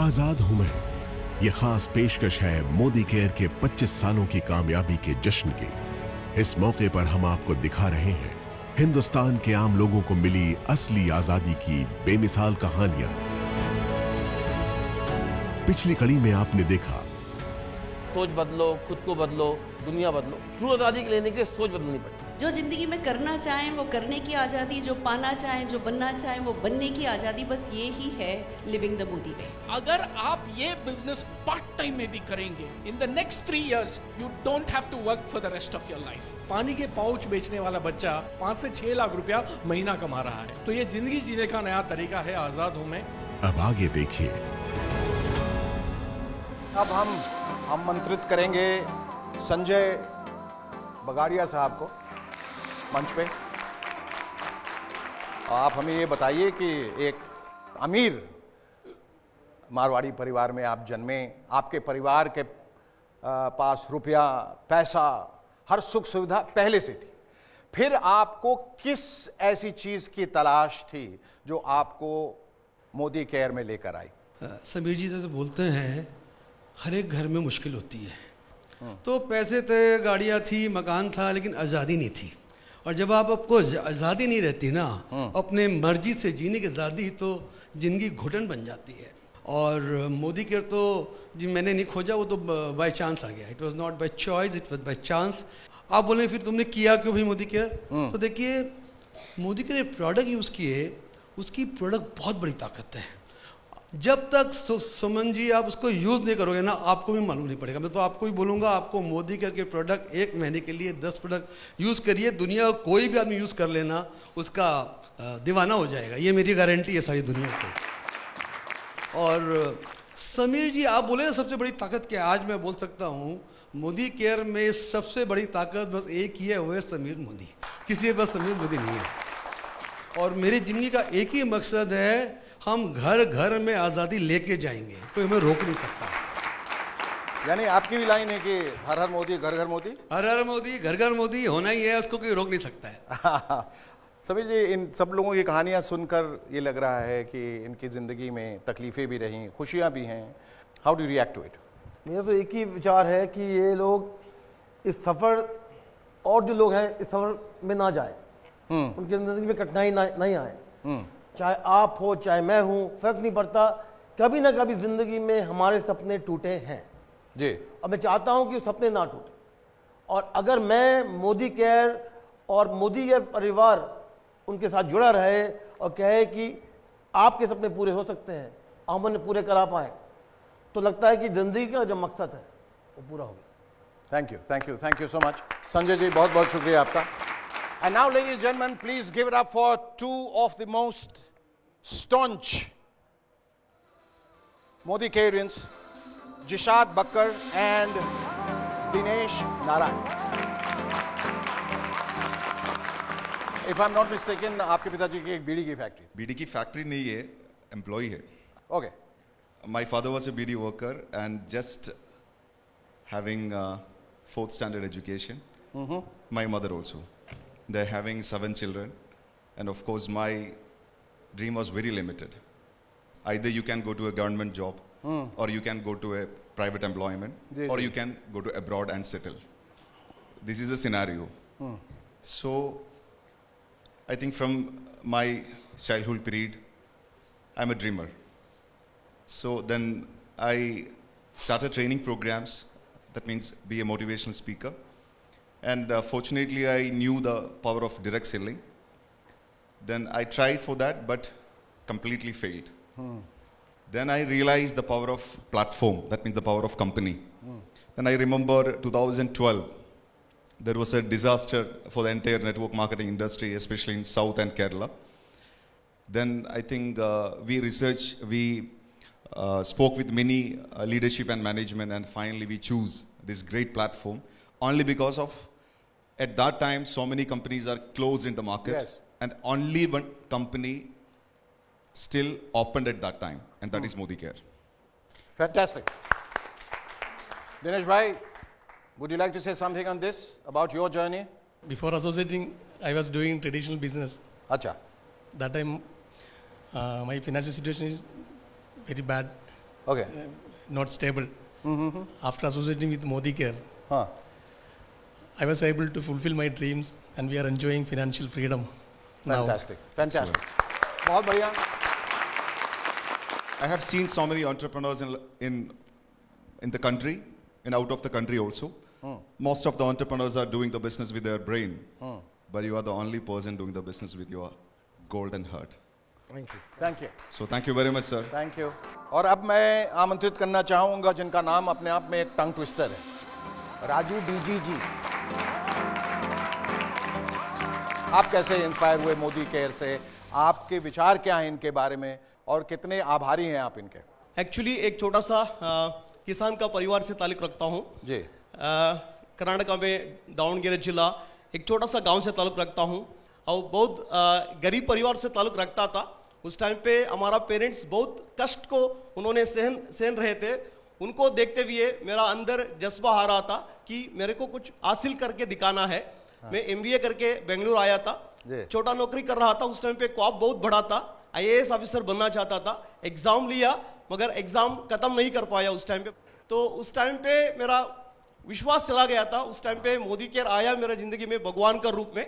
आजाद हूं मैं, ये खास पेशकश है मोदी केयर के 25 सालों की कामयाबी के जश्न की। इस मौके पर हम आपको दिखा रहे हैं हिंदुस्तान के आम लोगों को मिली असली आजादी की बेमिसाल कहानियां। पिछली कड़ी में आपने देखा सोच बदलो, खुद को बदलो, दुनिया बदलो। ट्रू आज़ादी के लेने के लिए सोच बदलनी पड़ती। जो जिंदगी में करना चाहें वो करने की आज़ादी, जो पाना चाहें, जो बनना चाहें वो बनने की आज़ादी, बस ये ही है लिविंग द मोदी वे। अगर आप ये बिजनेस पार्ट टाइम में भी करेंगे, in the next 3 years you don't have to work for the rest of your life. पानी के पाउच बेचने वाला बच्चा 5 से 6 लाख रुपया महीना कमा रहा है। तो ये जिंदगी जीने का नया तरीका है आजाद हूं मैं। अब आगे देखिए। अब हम आमंत्रित करेंगे संजय बगाड़िया साहब को मंच पे। आप हमें ये बताइए कि एक अमीर मारवाड़ी परिवार में आप जन्मे, आपके परिवार के पास रुपया, पैसा, हर सुख सुविधा पहले से थी, फिर आपको किस ऐसी चीज की तलाश थी जो आपको मोदी केयर में लेकर आई? समीर जी तो बोलते हैं हर एक घर में मुश्किल होती है। तो पैसे थे, गाड़ियाँ थी, मकान था, लेकिन आज़ादी नहीं थी। और जब आपको आज़ादी नहीं रहती ना, अपने मर्जी से जीने की आज़ादी, तो ज़िंदगी घुटन बन जाती है। और मोदी केयर तो जी मैंने नहीं खोजा, वो तो बाय चांस आ गया। It was not by choice, it was by chance. आप बोले फिर तुमने किया क्यों भाई मोदी केयर? तो देखिए, मोदी केयर प्रोडक्ट यूज़ किए, उसकी प्रोडक्ट बहुत बड़ी ताकत है। जब तक सुमन जी आप उसको यूज़ नहीं करोगे ना, आपको भी मालूम नहीं पड़ेगा। मैं तो आपको ही बोलूँगा, आपको मोदी केयर के प्रोडक्ट 1 महीने के लिए 10 प्रोडक्ट यूज़ करिए, दुनिया का कोई भी आदमी यूज़ कर लेना, उसका दीवाना हो जाएगा। ये मेरी गारंटी है सारी दुनिया को। और समीर जी आप बोले ना सबसे बड़ी ताकत क्या है, आज मैं बोल सकता हूँ मोदी केयर में सबसे बड़ी ताकत बस एक ही है, वो है समीर मोदी। किसी के पास समीर मोदी नहीं है। और मेरी ज़िंदगी का एक ही मकसद है, हम घर घर में आज़ादी लेके जाएंगे, कोई हमें रोक नहीं सकता। यानी आपकी भी लाइन है कि हर हर मोदी, घर घर मोदी। हर हर मोदी, घर घर मोदी होना ही है, उसको कोई रोक नहीं सकता है। समीर जी, इन सब लोगों की कहानियां सुनकर ये लग रहा है कि इनकी ज़िंदगी में तकलीफ़ें भी रहीं, खुशियां भी हैं। How do react to it? मेरा तो एक ही विचार है कि ये लोग इस सफ़र, और जो लोग हैं इस सफ़र में ना जाए, उनकी ज़िंदगी में कठिनाई नहीं आए। चाहे आप हो, चाहे मैं हूँ, फ़र्क नहीं पड़ता। कभी ना कभी ज़िंदगी में हमारे सपने टूटे हैं जी, और मैं चाहता हूँ कि वो सपने ना टूटे। और अगर मैं मोदी केयर और मोदी केयर परिवार उनके साथ जुड़ा रहे और कहे कि आपके सपने पूरे हो सकते हैं, हम उन्हें पूरे करा पाए, तो लगता है कि ज़िंदगी का जो मकसद है वो पूरा हो गया। Thank you so much Sanjay ji, बहुत बहुत शुक्रिया आपका। And now, ladies and gentlemen, please give it up for 2 of the most staunch Modi Careans, Jishad Bakkar and Dinesh Narayan. If I'm not mistaken, आपके पिताजी की एक बीड़ी की फैक्ट्री? बीड़ी की फैक्ट्री नहीं है, एम्प्लॉय है। Okay. My father was a BD worker and just having 4th standard education. My mother also. They're having 7 children, and of course my dream was very limited. Either you can go to a government job, or you can go to a private employment, or you can go to abroad and settle. This is a scenario. So I think from my childhood period, I'm a dreamer. So then I started training programs, that means be a motivational speaker. And fortunately, I knew the power of direct selling. Then I tried for that, but completely failed. Then I realized the power of platform, that means the power of company. Then I remember 2012, there was a disaster for the entire network marketing industry, especially in South and Kerala. Then I think we spoke with many leadership and management, and finally we choose this great platform. Only because of, at that time, so many companies are closed in the market. Yes. And only one company still opened at that time, and that is Modi Care. Fantastic. Dinesh bhai, would you like to say something on this, about your journey? Before associating, I was doing traditional business. Acha. That time, my financial situation is very bad. Okay. not stable. After associating with Modi Care, हाँ. I was able to fulfill my dreams, and we are enjoying financial freedom now. Fantastic. बहुत बढ़िया. I have seen so many entrepreneurs in the country and out of the country also. Most of the entrepreneurs are doing the business with their brain, but you are the only person doing the business with your golden heart. Thank you. So thank you very much, sir. Thank you. और अब मैं आमंत्रित करना चाहूंगा जिनका नाम अपने आप में एक टंग ट्विस्टर है, राजू डीजी जी. आप कैसे इंस्पायर हुए मोदी केयर से? आपके विचार क्या हैं इनके बारे में और कितने आभारी हैं आप इनके? एक्चुअली एक छोटा सा किसान का परिवार से ताल्लुक रखता हूँ जी. कर्नाटका में दावणगेरे जिला एक छोटा सा गांव से ताल्लुक रखता हूँ और बहुत गरीब परिवार से ताल्लुक रखता था. उस टाइम पे हमारा पेरेंट्स बहुत कष्ट को उन्होंने सहन रहे थे. उनको देखते हुए मेरा अंदर जज्बा आ रहा था कि मेरे को कुछ हासिल करके दिखाना है. मैं MBA करके बेंगलुरु आया था. छोटा नौकरी कर रहा था. उस टाइम पे ख्वाब बहुत बड़ा था, IAS ऑफिसर बनना चाहता था. एग्जाम लिया मगर एग्जाम खत्म नहीं कर पाया उस टाइम पे. तो उस टाइम पे मेरा विश्वास चला गया था. उस टाइम पे मोदी केयर आया मेरे जिंदगी में भगवान का रूप में.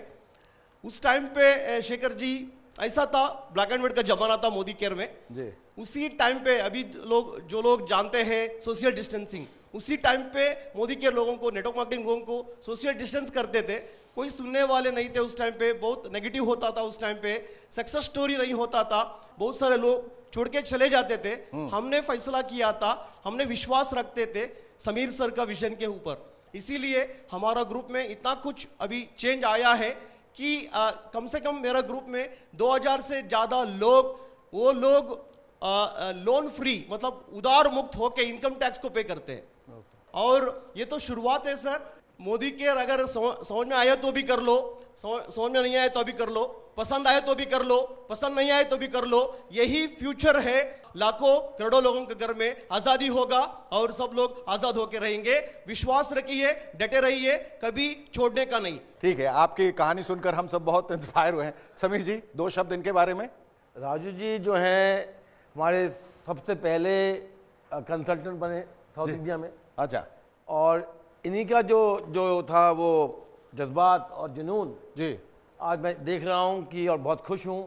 उस टाइम पे शेखर जी ऐसा था, ब्लैक एंड व्हाइट का जमाना था मोदी केयर में जी. उसी टाइम पे अभी जो लोग जानते हैं सोशल डिस्टेंसिंग, उसी टाइम पे मोदी केयर लोगों को, नेटवर्क मार्केटिंग लोगों को सोशल डिस्टेंस करते थे. कोई सुनने वाले नहीं थे उस टाइम पे. बहुत नेगेटिव होता था उस टाइम पे. सक्सेस स्टोरी नहीं होता था. बहुत सारे लोग छोड़ के चले जाते थे. हमने फैसला किया था, हमने विश्वास रखते थे समीर सर का विजन के ऊपर. इसीलिए हमारा ग्रुप में इतना कुछ अभी चेंज आया है कि कम से कम मेरा ग्रुप में 2000 से ज्यादा लोग लोन फ्री मतलब उधार मुक्त होकर इनकम टैक्स को पे करते हैं. और ये तो शुरुआत है सर. मोदी केयर अगर समझ में आया तो भी कर लो, समझ में नहीं आया तो भी कर लो, पसंद आए तो भी कर लो, पसंद नहीं आए तो भी कर लो. यही फ्यूचर है. लाखों करोड़ों लोगों के घर में आजादी होगा और सब लोग आजाद होकर रहेंगे. विश्वास रखिए, डटे रहिए, कभी छोड़ने का नहीं. ठीक है. आपकी कहानी सुनकर हम सब बहुत इंस्पायर हुए हैं. समीर जी, 2 शब्द इनके बारे में. राजू जी जो हैं हमारे सबसे पहले कंसल्टेंट बने साउथ इंडिया में. अच्छा. और इन्हीं का जो था वो जज्बात और जुनून जी आज मैं देख रहा हूँ कि, और बहुत खुश हूँ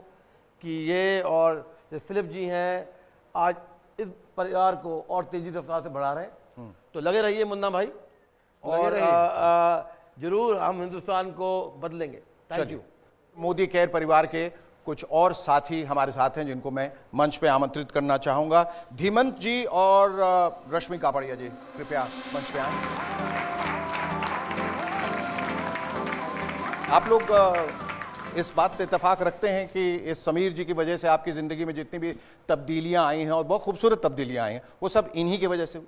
कि ये और जो फिलिप जी हैं आज इस परिवार को और तेजी रफ्तार से बढ़ा रहे हैं. तो लगे रहिए मुन्ना भाई, और जरूर हम हिंदुस्तान को बदलेंगे. Thank you. मोदी केयर परिवार के कुछ और साथी हमारे साथ हैं जिनको मैं मंच पे आमंत्रित करना चाहूंगा. धीमंत जी और रश्मि कापड़िया जी कृपया मंच पे आएं. आप लोग इस बात से इत्तेफाक रखते हैं कि इस समीर जी की वजह से आपकी ज़िंदगी में जितनी भी तब्दीलियां आई हैं और बहुत खूबसूरत तब्दीलियां आई हैं वो सब इन्हीं की वजह से हुई?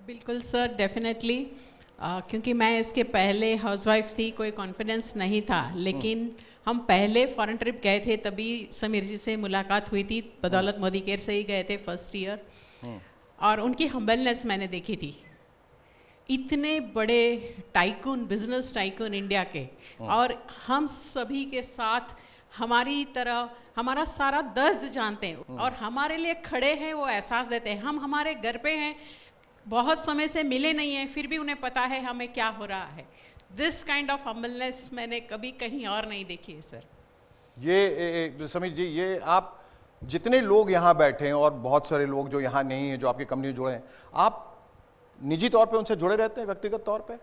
बिल्कुल सर, डेफिनेटली. क्योंकि मैं इसके पहले हाउसवाइफ थी, कोई कॉन्फिडेंस नहीं था. लेकिन हम पहले फॉरेन ट्रिप गए थे तभी समीर जी से मुलाकात हुई थी. बदौलत मोदी केयर से ही गए थे फर्स्ट ईयर. और उनकी हम्बलनेस मैंने देखी थी. इतने बड़े टाइकून, बिजनेस टाइकून इंडिया के, और हम सभी के साथ हमारी तरह हमारा सारा दर्द जानते हैं और हमारे लिए खड़े हैं, वो एहसास देते हैं. हम हमारे घर पे हैं, बहुत समय से मिले नहीं हैं, फिर भी उन्हें पता है हमें क्या हो रहा है. दिस काइंड ऑफ हम्बलनेस मैंने कभी कहीं और नहीं देखी है सर. ये समीर जी, ये आप जितने लोग यहाँ बैठे हैं और बहुत सारे लोग जो यहाँ नहीं हैं, जो आपकी कंपनी जुड़े हैं, आप निजी तौर पे उनसे जुड़े रहते हैं व्यक्तिगत तौर पे?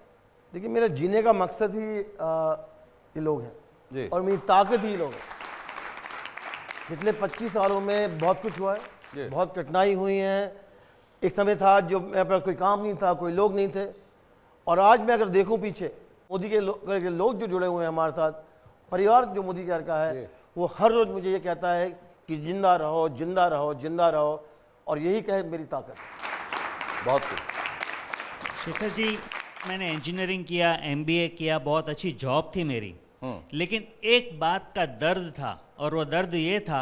देखिए, मेरा जीने का मकसद ही ये लोग हैं जी. और मेरी ताकत ही लोग हैं. पिछले 25 सालों में बहुत कुछ हुआ है, बहुत कठिनाई हुई हैं. एक समय था जो मेरे पास कोई काम नहीं था, कोई लोग नहीं थे, और आज मैं अगर देखूं पीछे मोदी के लोग जो जुड़े हुए हैं हमारे साथ, परिवार जो मोदी केयर का है, वो हर रोज मुझे ये कहता है कि जिंदा रहो, जिंदा रहो, जिंदा रहो, और यही कहे मेरी ताकत. बहुत कुछ. शेखर जी, मैंने इंजीनियरिंग किया, MBA किया, बहुत अच्छी जॉब थी मेरी. लेकिन एक बात का दर्द था, और वो दर्द ये था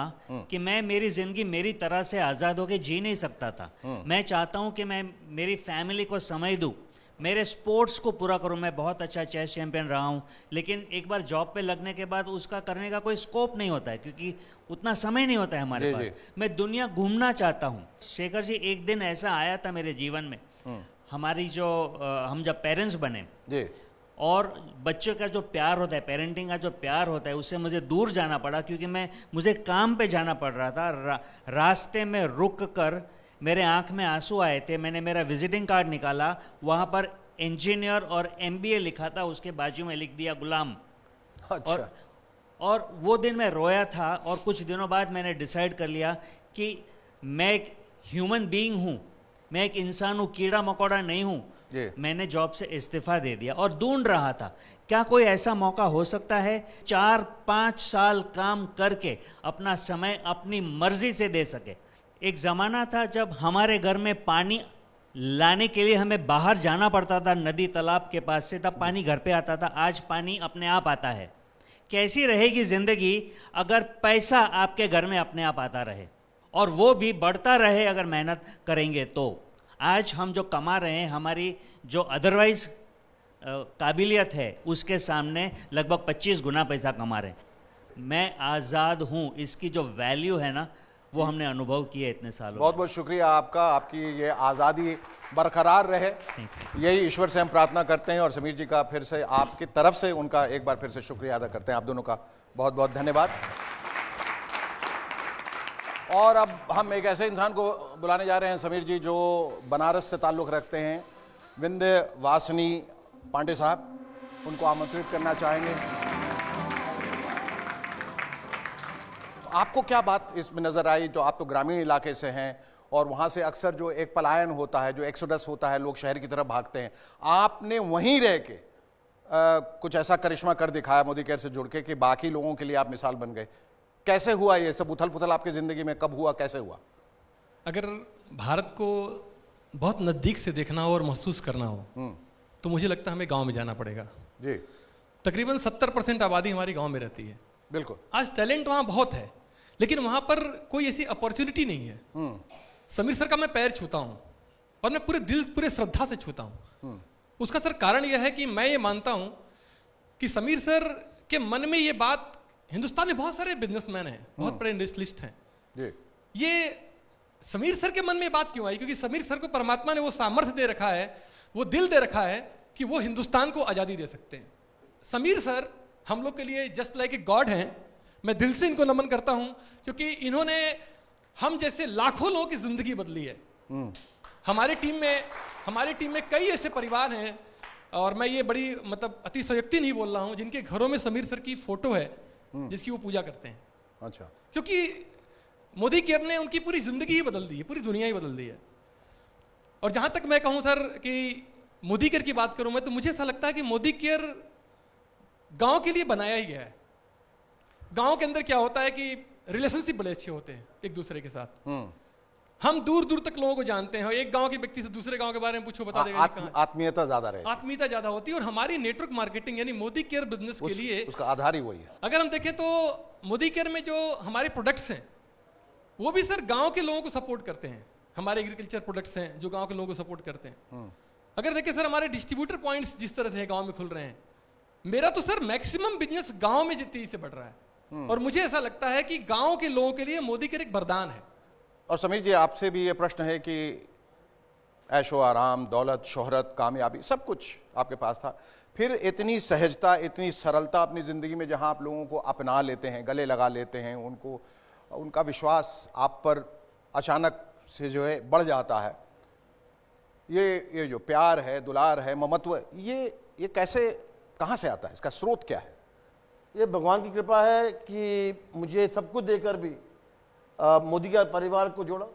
कि मैं मेरी जिंदगी मेरी तरह से आज़ाद होकर जी नहीं सकता था. मैं चाहता हूँ कि मैं मेरी फैमिली को समय दूँ, मेरे स्पोर्ट्स को पूरा करूं। मैं बहुत अच्छा चेस चैंपियन रहा हूं, लेकिन एक बार जॉब पे लगने के बाद उसका करने का कोई स्कोप नहीं होता है, क्योंकि उतना समय नहीं होता है हमारे जी, पास। जी। मैं दुनिया घूमना चाहता हूं। शेखर जी, एक दिन ऐसा आया था मेरे जीवन में, हमारी जो हम जब पेरेंट्स बने जी, और बच्चों का जो प्यार होता है, पेरेंटिंग का जो प्यार होता है, उससे मुझे दूर जाना पड़ा, क्योंकि मुझे काम पे जाना पड़ रहा था। रास्ते में रुक कर मेरे आंख में आंसू आए थे। मैंने मेरा विजिटिंग कार्ड निकाला, वहाँ पर इंजीनियर और MBA लिखा था, उसके बाजू में लिख दिया गुलाम। अच्छा। और वो दिन मैं रोया था, और कुछ दिनों बाद मैंने डिसाइड कर लिया कि मैं एक ह्यूमन बीइंग हूँ, मैं एक इंसान हूँ, कीड़ा मकोड़ा नहीं हूँ। मैंने जॉब से इस्तीफा दे दिया और ढूंढ रहा था क्या कोई ऐसा मौका हो सकता है 4-5 साल काम करके अपना समय अपनी मर्जी से दे सके। एक ज़माना था जब हमारे घर में पानी लाने के लिए हमें बाहर जाना पड़ता था, नदी तालाब के पास से, तब पानी घर पे आता था। आज पानी अपने आप आता है। कैसी रहेगी ज़िंदगी अगर पैसा आपके घर में अपने आप आता रहे, और वो भी बढ़ता रहे अगर मेहनत करेंगे तो। आज हम जो कमा रहे हैं, हमारी जो अदरवाइज काबिलियत है, उसके सामने लगभग 25 गुना पैसा कमा रहे हैं। मैं आज़ाद हूँ, इसकी जो वैल्यू है ना, वो हमने अनुभव किया इतने सालों। बहुत बहुत शुक्रिया आपका, आपकी ये आज़ादी बरकरार रहे, यही ईश्वर से हम प्रार्थना करते हैं। और समीर जी का फिर से आपकी तरफ से उनका एक बार फिर से शुक्रिया अदा करते हैं। आप दोनों का बहुत बहुत धन्यवाद। और अब हम एक ऐसे इंसान को बुलाने जा रहे हैं समीर जी, जो बनारस से ताल्लुक़ रखते हैं, विंध्यवासिनी पांडे साहब। उनको आमंत्रित करना चाहेंगे। आपको क्या बात इसमें नज़र आई, जो आप तो ग्रामीण इलाके से हैं और वहाँ से अक्सर जो एक पलायन होता है, जो एक्सोडस होता है, लोग शहर की तरफ भागते हैं, आपने वहीं रह के कुछ ऐसा करिश्मा कर दिखाया मोदी केयर से जुड़ के कि बाकी लोगों के लिए आप मिसाल बन गए। कैसे हुआ ये सब उथल पुथल आपकी ज़िंदगी में, कब हुआ, कैसे हुआ? अगर भारत को बहुत नज़दीक से देखना हो और महसूस करना हो तो मुझे लगता है हमें गांव में जाना पड़ेगा। जी। तकरीबन 70% आबादी हमारी गांव में रहती है। बिल्कुल। आज टैलेंट वहाँ बहुत है, लेकिन वहाँ पर कोई ऐसी अपॉर्चुनिटी नहीं है। समीर सर का मैं पैर छूता हूँ, और मैं पूरे दिल, पूरे श्रद्धा से छूता हूँ। उसका सर कारण यह है कि मैं ये मानता हूँ कि समीर सर के मन में ये बात, हिंदुस्तान में बहुत सारे बिजनेसमैन हैं, बहुत बड़े इंडस्ट्रियलिस्ट हैं, ये समीर सर के मन में बात क्यों आई? क्योंकि समीर सर को परमात्मा ने वो सामर्थ्य दे रखा है, वो दिल दे रखा है कि वो हिंदुस्तान को आज़ादी दे सकते हैं। समीर सर हम लोग के लिए जस्ट लाइक ए गॉड हैं। मैं दिल से इनको नमन करता हूं, क्योंकि इन्होंने हम जैसे लाखों लोगों की जिंदगी बदली है। हमारी टीम में कई ऐसे परिवार हैं, और मैं ये बड़ी मतलब अतिशयोक्ति नहीं बोल रहा हूं, जिनके घरों में समीर सर की फोटो है जिसकी वो पूजा करते हैं। अच्छा। क्योंकि मोदी केयर ने उनकी पूरी जिंदगी ही बदल दी है, पूरी दुनिया ही बदल दी है। और जहां तक मैं कहूं सर कि मोदी केयर की बात करूं मैं, तो मुझे ऐसा लगता है कि मोदी केयर गांव के लिए बनाया ही गया है। गांव के अंदर क्या होता है कि रिलेशनशिप बड़े अच्छे होते हैं एक दूसरे के साथ। हम दूर दूर तक लोगों को जानते हैं, एक गांव के व्यक्ति से दूसरे गांव के बारे में पूछो, बता देगा। आत्मीयता ज्यादा रहे, आत्मीयता ज्यादा होती है। और हमारी नेटवर्क मार्केटिंग यानी मोदी केयर बिजनेस के लिए उसका आधार ही वही है। अगर हम देखें तो मोदी केयर में जो हमारे प्रोडक्ट्स हैं, वो भी सर गांव के लोगों को सपोर्ट करते हैं। हमारे एग्रीकल्चर प्रोडक्ट्स हैं जो गांव के लोगों को सपोर्ट करते हैं। अगर देखें सर, हमारे डिस्ट्रीब्यूटर पॉइंट्स जिस तरह से गांव में खुल रहे हैं, मेरा तो सर मैक्सिमम बिजनेस गांव में तेजी से बढ़ रहा है। और मुझे ऐसा लगता है कि गांव के लोगों के लिए मोदी केयर एक वरदान है। और समीर जी, आपसे भी ये प्रश्न है कि ऐशो आराम, दौलत, शोहरत, कामयाबी, सब कुछ आपके पास था, फिर इतनी सहजता, इतनी सरलता अपनी ज़िंदगी में, जहां आप लोगों को अपना लेते हैं, गले लगा लेते हैं, उनका विश्वास आप पर अचानक से जो है बढ़ जाता है। ये जो प्यार है, दुलार है, ममत्व, ये कैसे, कहाँ से आता है? इसका स्रोत क्या है? ये भगवान की कृपा है कि मुझे सब कुछ देकर भी मोदी का परिवार को जोड़ा।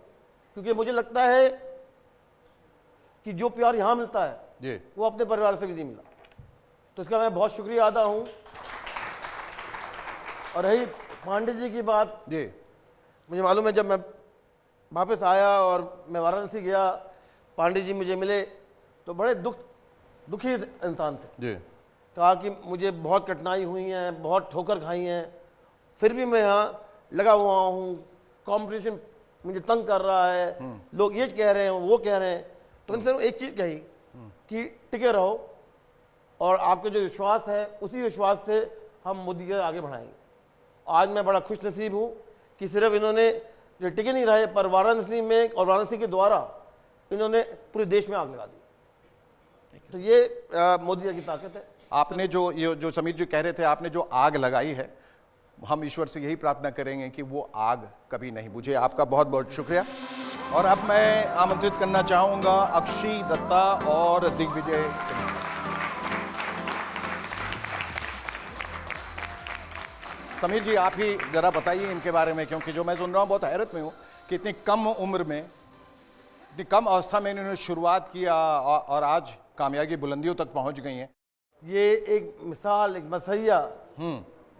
क्योंकि मुझे लगता है कि जो प्यार यहाँ मिलता है वो अपने परिवार से भी नहीं मिला, तो इसका मैं बहुत शुक्रिया अदा हूँ। और रही पांडे जी की बात, मुझे मालूम है, जब मैं वापस आया और मैं वाराणसी गया, पांडे जी मुझे मिले तो बड़े दुखी इंसान थे। कहा कि मुझे बहुत कठिनाई हुई है, बहुत ठोकर खाई हैं, फिर भी मैं यहाँ लगा हुआ हूँ, कंपटीशन मुझे तंग कर रहा है, लोग ये कह रहे हैं, वो कह रहे हैं। तो उनसे एक चीज़ कही कि टिके रहो और आपके जो विश्वास है उसी विश्वास से हम मोदी के आगे बढ़ाएंगे। आज मैं बड़ा खुश नसीब हूँ कि सिर्फ इन्होंने जो टिके नहीं रहे पर वाराणसी में और वाराणसी के द्वारा इन्होंने पूरे देश में आग लगा दी। तो ये मोदी जी की ताकत है। आपने जो समीर जी कह रहे थे, आपने जो आग लगाई है, हम ईश्वर से यही प्रार्थना करेंगे कि वो आग कभी नहीं बुझे। आपका बहुत बहुत शुक्रिया। और अब मैं आमंत्रित करना चाहूंगा अक्षी दत्ता और दिग्विजय सिंह। समीर जी, आप ही जरा बताइए इनके बारे में, क्योंकि जो मैं सुन रहा हूँ बहुत हैरत में हूँ कि इतनी कम उम्र में, इतनी कम अवस्था में इन्होंने शुरुआत किया और आज कामयाबी बुलंदियों तक पहुंच गई हैं। ये एक मिसाल, एक मसैया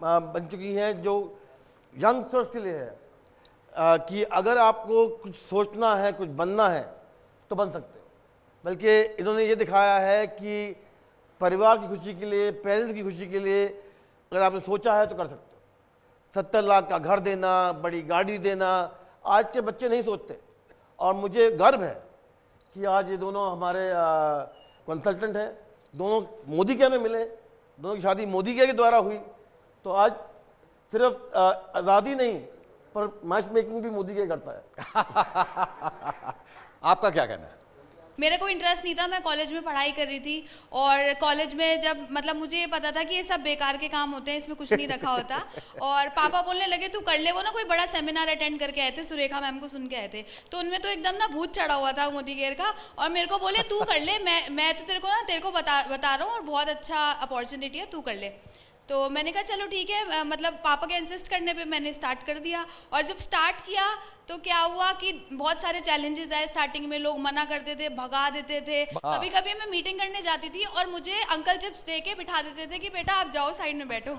बन चुकी हैं जो यंगस्टर्स के लिए है कि अगर आपको कुछ सोचना है, कुछ बनना है तो बन सकते हो। बल्कि इन्होंने ये दिखाया है कि परिवार की खुशी के लिए, पेरेंट्स की खुशी के लिए अगर आपने सोचा है तो कर सकते हो। 70 लाख का घर देना, बड़ी गाड़ी देना, आज के बच्चे नहीं सोचते। और मुझे गर्व है कि आज ये दोनों हमारे कंसल्टेंट हैं, दोनों मोदी केयर में मिले, दोनों की शादी मोदी केयर के द्वारा हुई। तो आज सिर्फ आज़ादी नहीं पर मैच मेकिंग भी मोदी केयर करता है। आपका क्या कहना है? मेरा कोई इंटरेस्ट नहीं था, मैं कॉलेज में पढ़ाई कर रही थी और कॉलेज में जब मतलब मुझे ये पता था कि ये सब बेकार के काम होते हैं, इसमें कुछ नहीं रखा होता। और पापा बोलने लगे तू कर ले। वो ना कोई बड़ा सेमिनार अटेंड करके आए थे, सुरेखा मैम को सुन के आए थे, तो उनमें तो एकदम ना भूत चढ़ा हुआ था मोदी केयर का। और मेरे को बोले तू कर ले, मैं तो तेरे को बता रहा हूँ और बहुत अच्छा अपॉर्चुनिटी है, तू कर ले। तो मैंने कहा चलो ठीक है, मतलब पापा के इंसिस्ट करने पे मैंने स्टार्ट कर दिया। और जब स्टार्ट किया तो क्या हुआ कि बहुत सारे चैलेंजेस आए। स्टार्टिंग में लोग मना करते थे, भगा देते थे। कभी कभी मैं मीटिंग करने जाती थी और मुझे अंकल चिप्स दे के बिठा देते थे कि बेटा आप जाओ साइड में बैठो।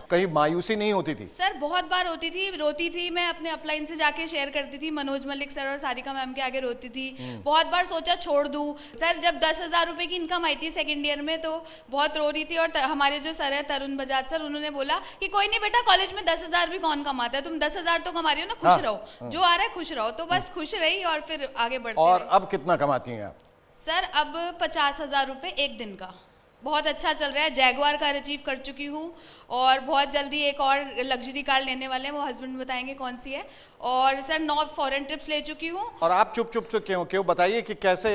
कहीं मायूसी नहीं होती थी? सर बहुत बार होती थी, रोती थी। मैं अपने अपलाइन से जाके शेयर करती थी, मनोज मलिक सर और सारिका मैम के आगे रोती थी। बहुत बार सोचा छोड़ दूं। सर जब 10,000 रुपए की इनकम आई थी सेकेंड ईयर में तो बहुत रो रही थी। और हमारे जो सर है तरुण बजाज सर, उन्होंने बोला कि कोई नहीं बेटा, कॉलेज में 10,000 भी कौन कमाता है, तुम 10,000 तो कमा रही हो ना, खुश रहो, जो आ रहा है खुश रहो। तो बस खुश रही और फिर आगे बढ़ते और रहे। अब कितना कमाती हैं आप? सर अब 50,000 रुपए एक दिन का। बहुत अच्छा चल रहा है। जैगुआर कार अचीव कर चुकी हूँ और बहुत जल्दी एक और लग्जरी कार लेने वाले हैं, वो हस्बैंड बताएंगे कौन सी है। और सर 9 फॉरेन ट्रिप्स ले चुकी हूँ। और आप चुप चुप से क्यों बताइए कि कैसे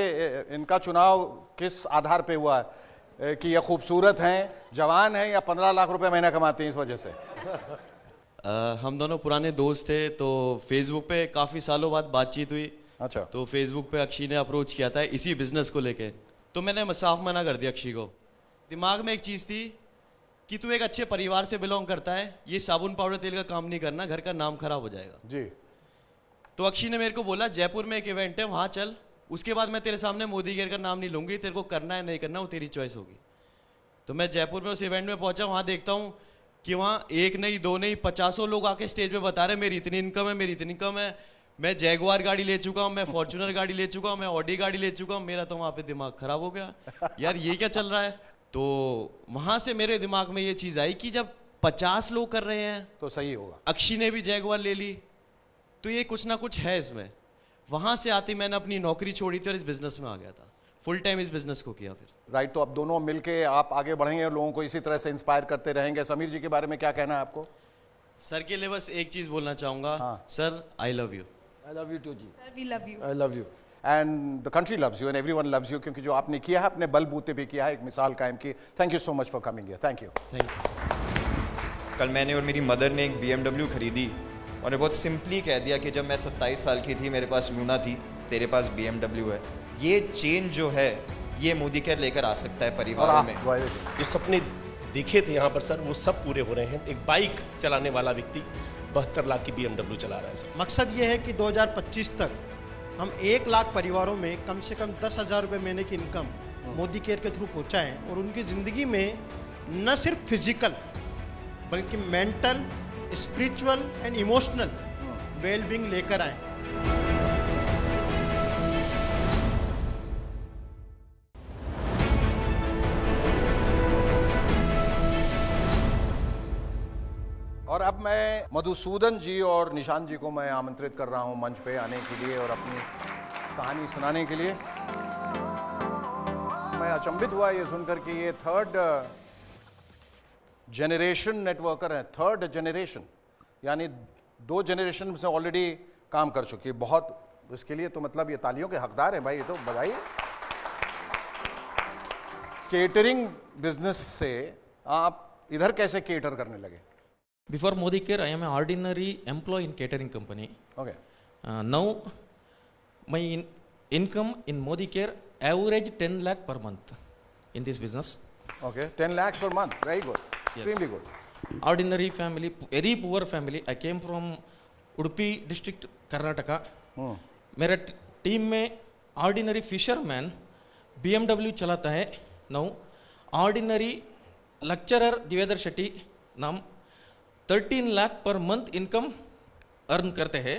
इनका चुनाव किस आधार पे हुआ है कि ये खूबसूरत हैं, जवान हैं या 15 लाख रुपए महीना कमाते हैं इस वजह से? हम दोनों पुराने दोस्त थे तो फेसबुक पे काफ़ी सालों बाद बातचीत हुई। अच्छा। तो फेसबुक पे अक्षी ने अप्रोच किया था इसी बिजनेस को लेके, तो मैंने साफ मना कर दिया अक्षी को। दिमाग में एक चीज़ थी कि तू एक अच्छे परिवार से बिलोंग करता है, ये साबुन पाउडर तेल का काम नहीं करना, घर का नाम खराब हो जाएगा जी। तो अक्षी ने मेरे को बोला जयपुर में एक इवेंट है वहाँ चल, उसके बाद मैं तेरे सामने मोदी केयर का नाम नहीं लूँगी, तेरे को करना है नहीं करना वो तेरी चॉइस होगी। तो मैं जयपुर में उस इवेंट में पहुँचा, वहाँ देखता हूँ कि वहाँ एक नहीं दो नहीं 50 लोग आके स्टेज पे बता रहे मेरी इतनी इनकम है, मेरी इतनी इनकम है, मैं जैगुआर गाड़ी ले चुका हूँ, मैं फॉर्च्यूनर गाड़ी ले चुका हूँ, मैं ऑडी गाड़ी ले चुका हूँ। मेरा तो वहाँ पे दिमाग खराब हो गया, यार ये क्या चल रहा है। तो वहाँ से मेरे दिमाग में ये चीज़ आई कि जब 50 लोग कर रहे हैं तो सही होगा। अक्षी ने भी जैगुआर ले ली तो ये कुछ ना कुछ है इसमें। वहाँ से आती मैंने अपनी नौकरी छोड़ी थी और इस बिजनेस में आ गया था, फुल टाइम इस बिजनेस को किया फिर। राइट। तो अब दोनों मिलके आप आगे बढ़ेंगे और लोगों को इसी तरह से इंस्पायर करते रहेंगे। समीर जी के बारे में क्या कहना है आपको? सर के लिए बस एक चीज़ बोलना चाहूँगा। हाँ। Sir I love you. I love you too जी। Sir we love you. I love you and the country loves you and everyone loves you, क्योंकि जो आपने किया है अपने बलबूते पे किया है, एक मिसाल कायम की। Thank you so much for coming here. Thank you. Thank you. कल मैंने और मेरी मदर ने एक BMW खरीदी और ने बहुत सिंपली कह दिया कि जब मैं 27 साल की थी मेरे पास लूना थी, तेरे पास BMW है। ये चेंज जो है ये मोदी केयर लेकर आ सकता है परिवारों में। जो सपने देखे थे यहाँ पर सर वो सब पूरे हो रहे हैं। एक बाइक चलाने वाला व्यक्ति 72 लाख की BMW चला रहा है सर। मकसद ये है कि 2025 तक हम 1 लाख परिवारों में कम से कम 10,000 रुपये महीने की इनकम मोदी केयर के थ्रू पहुँचाएँ और उनकी ज़िंदगी में न सिर्फ फिजिकल बल्कि mental, spiritual and emotional wellbeing लेकर आए। और अब मैं मधुसूदन जी और निशांत जी को मैं आमंत्रित कर रहा हूं मंच पे आने के लिए और अपनी कहानी सुनाने के लिए। मैं अचंभित हुआ ये सुनकर कि ये थर्ड जनरेशन नेटवर्कर हैं, थर्ड जनरेशन, यानी 2 जनरेशन से ऑलरेडी काम कर चुकी है। बहुत, इसके लिए तो मतलब ये तालियों के हकदार हैं भाई, ये तो बधाई। केटरिंग बिजनेस से आप इधर कैसे केटर करने लगे? Before Modi Care, I am an ordinary employee in catering company. Okay. Now, my income in Modi Care average 10 lakh per month in this business. Okay, 10 lakhs per month. Very good. Extremely good. Ordinary family, very poor family. I came from Udupi district, Karnataka. मेरा team में ordinary fisherman BMW चलाता है। Now ordinary lecturer दिवेदर शेट्टी नाम 13 lakh per month income earn करते हैं।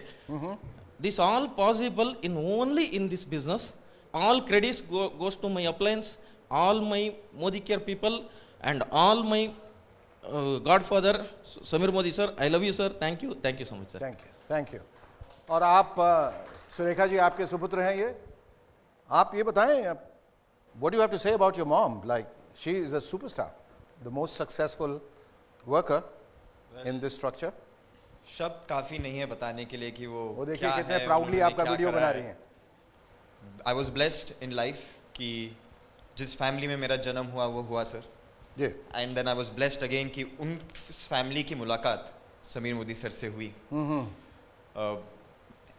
This all possible in only in this business. All credits goes to my appliance, all my Modi care people and all my godfather Sameer Modi sir. I love you sir, thank you so much sir. Thank you. और आप सुरेखा जी आपके सुपुत्र हैं ये, आप ये बताएं, what do you have to say about your mom? Like she is a superstar, the most successful worker in this structure. शब्द काफी नहीं है बताने के लिए कि वो देखिए कितने प्राउडली आपका वीडियो बना रही हैं। I was blessed in life कि जिस फैमिली में मेरा जन्म हुआ वो हुआ सर जी। And then I was blessed again कि उन फैमिली की मुलाकात समीर मोदी सर से हुई।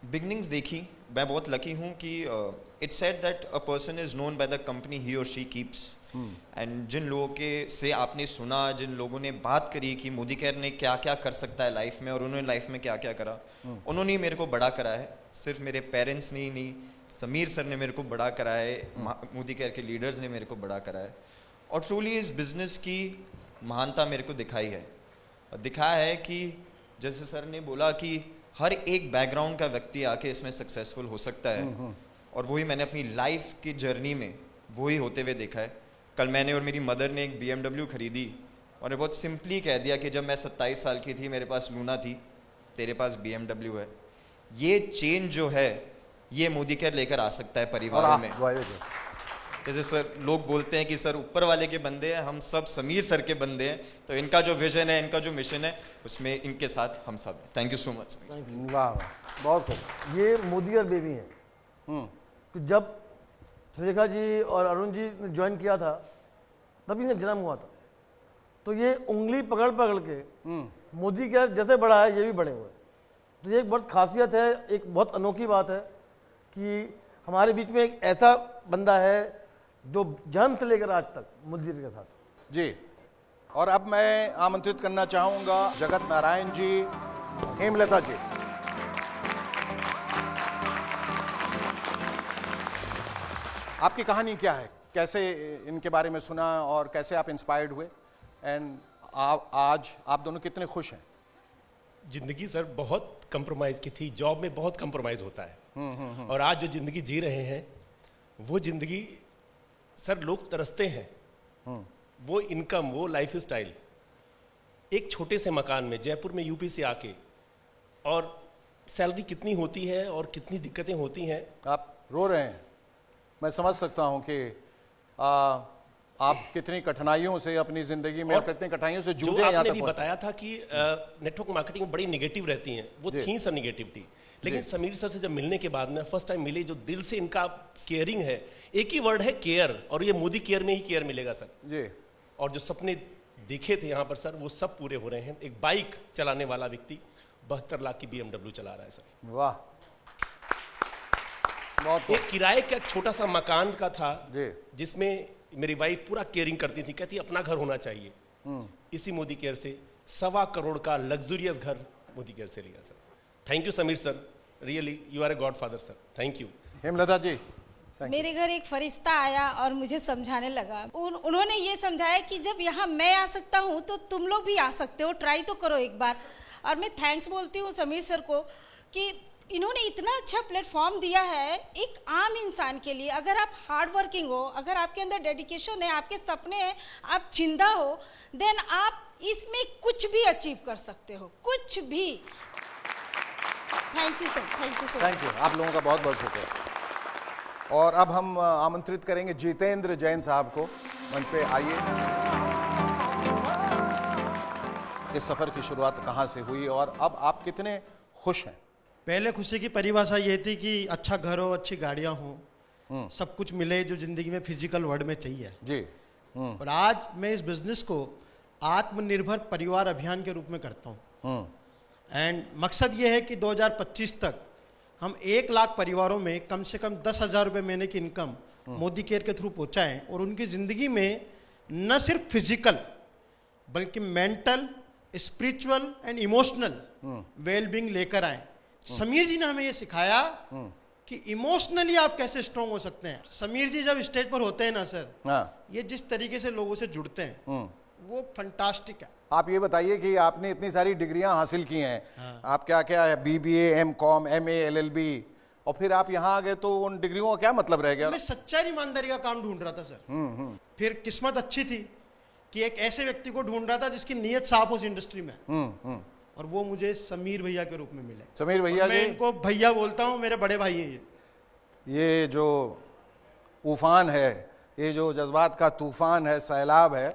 बिगनिंग्स देखी, मैं बहुत लकी हूँ कि it said that a person is known by the company he और शी कीप्स। एंड जिन लोगों के से आपने सुना, जिन लोगों ने बात करी कि मोदी केयर ने क्या क्या कर सकता है लाइफ में और उन्होंने लाइफ में क्या क्या करा, उन्होंने ही मेरे को बड़ा करा है। सिर्फ मेरे पेरेंट्स ने ही नहीं, समीर सर ने मेरे को बड़ा करा है, मोदी केयर के लीडर्स ने मेरे को बड़ा करा है। और ट्रूली इस बिजनेस की महानता मेरे को दिखाई है। दिखाया है कि जैसे सर ने बोला कि हर एक बैकग्राउंड का व्यक्ति आके इसमें सक्सेसफुल हो सकता है, और वही मैंने अपनी लाइफ की जर्नी में वही होते हुए देखा है। कल मैंने और मेरी मदर ने एक BMW खरीदी और बहुत सिंपली कह दिया कि जब मैं 27 साल की थी मेरे पास लूना थी, तेरे पास BMW है। ये चेंज जो है ये मोदी केयर लेकर आ सकता है परिवारों में। जैसे सर लोग बोलते हैं कि सर ऊपर वाले के बंदे हैं, हम सब समीर सर के बंदे हैं, तो इनका जो विजन है, इनका जो मिशन है, उसमें इनके साथ हम सब हैं। Thank you so much. वाह, बहुत खूब। ये मोदी और बेबी हैं। तो जब सुरेखा जी और अरुण जी ने ज्वाइन किया था तभी इनका जन्म हुआ था, तो ये उंगली पकड़ पकड़ के मोदी केयर जैसे बड़ा है ये भी बड़े हुए। तो ये एक बहुत खासियत है, एक बहुत अनोखी बात है कि हमारे बीच में एक ऐसा बंदा है जो जन्म से लेकर आज तक मोदी के साथ जी। और अब मैं आमंत्रित करना चाहूंगा जगत नारायण जी, हेमलता जी। आपकी कहानी क्या है, कैसे इनके बारे में सुना और कैसे आप इंस्पायर्ड हुए, एंड आज आप दोनों कितने खुश हैं? जिंदगी सर बहुत कंप्रोमाइज की थी, जॉब में बहुत कंप्रोमाइज होता है। और आज जो जिंदगी जी रहे हैं वो जिंदगी सर लोग तरसते हैं। वो इनकम, वो लाइफ स्टाइल, एक छोटे से मकान में जयपुर में यूपी से आके, और सैलरी कितनी होती है और कितनी दिक्कतें होती हैं। आप रो रहे हैं, मैं समझ सकता हूं कि आप कितनी कठिनाइयों से अपनी जिंदगी में, और कितनी कठिनाइयों से जूझे। आपने भी बताया था कि नेटवर्क मार्केटिंग बड़ी निगेटिव रहती हैं, वो थी सर निगेटिविटी, लेकिन समीर सर से जब मिलने के बाद में फर्स्ट टाइम मिले, जो दिल से इनका केयरिंग है, एक ही वर्ड है केयर, और ये मोदी केयर में ही केयर मिलेगा सर जी। और जो सपने देखे थे यहाँ पर सर वो सब पूरे हो रहे हैं। एक बाइक चलाने वाला व्यक्ति 72 लाख की BMW चला रहा है सर। वाह, बहुत। एक किराए का छोटा सा मकान का था जिसमें मेरी वाइफ पूरा केयरिंग करती थी, कहती अपना घर होना चाहिए। इसी मोदी केयर से 1.25 करोड़ का लग्जूरियस घर मोदी केयर से लिया sir. Thank you Sameer sir, really you are a godfather sir, thank you. Hemlata ji. मेरे घर एक फरिश्ता आया और मुझे समझाने लगा। उन्होंने ये समझाया कि जब यहाँ मैं आ सकता हूँ तो तुम लोग भी आ सकते हो, ट्राई तो करो एक बार। और मैं थैंक्स बोलती हूँ समीर सर को कि इन्होंने इतना अच्छा प्लेटफॉर्म दिया है एक आम इंसान के लिए। अगर आप हार्ड वर्किंग हो, अगर आपके अंदर डेडिकेशन है, आपके सपने हैं, आप जिंदा हो, देन आप इसमें कुछ भी अचीव कर सकते हो, कुछ भी। Thank you sir, thank you sir. Thank you, आप लोगों का बहुत बहुत शुक्रिया। और अब हम आमंत्रित करेंगे जितेंद्र जैन साहब को मंच पे। आइए। इस सफर की शुरुआत कहाँ से हुई और अब आप कितने खुश हैं? पहले खुशी की परिभाषा ये थी कि अच्छा घर हो, अच्छी गाड़ियां हों, सब कुछ मिले जो जिंदगी में फिजिकल वर्ल्ड में चाहिए जी। और आज मैं इस बिजनेस को आत्मनिर्भर परिवार अभियान के रूप में करता हूँ। एंड मकसद ये है कि 2025 तक हम 1 लाख परिवारों में कम से कम 10,000 रुपये महीने की इनकम मोदी केयर के थ्रू पहुँचाएं और उनकी ज़िंदगी में न सिर्फ फिजिकल बल्कि mental, spiritual and emotional wellbeing लेकर आए। समीर जी ने हमें ये सिखाया कि इमोशनली आप कैसे स्ट्रांग हो सकते हैं। समीर जी जब स्टेज पर होते हैं ना सर, ये जिस तरीके से लोगों से जुड़ते हैं वो फंटास्टिक है। आप ये बताइए कि आपने इतनी सारी डिग्रियां हासिल की हैं, आप क्या क्या है, BBA, M.Com, MA, LLB, और फिर आप यहाँ आ गए तो उन डिग्रियों का क्या मतलब रह गया? मैं सच्चाई ईमानदारी का काम ढूंढ रहा था सर। फिर किस्मत अच्छी थी कि एक ऐसे व्यक्ति को ढूंढ रहा था जिसकी नीयत साफ हो उस इंडस्ट्री में, और वो मुझे समीर भैया के रूप में मिले। समीर भैया, मैं इनको भैया बोलता हूँ, मेरे बड़े भाई हैं ये जो उफान है, ये जो जज्बात का तूफान है, सैलाब है,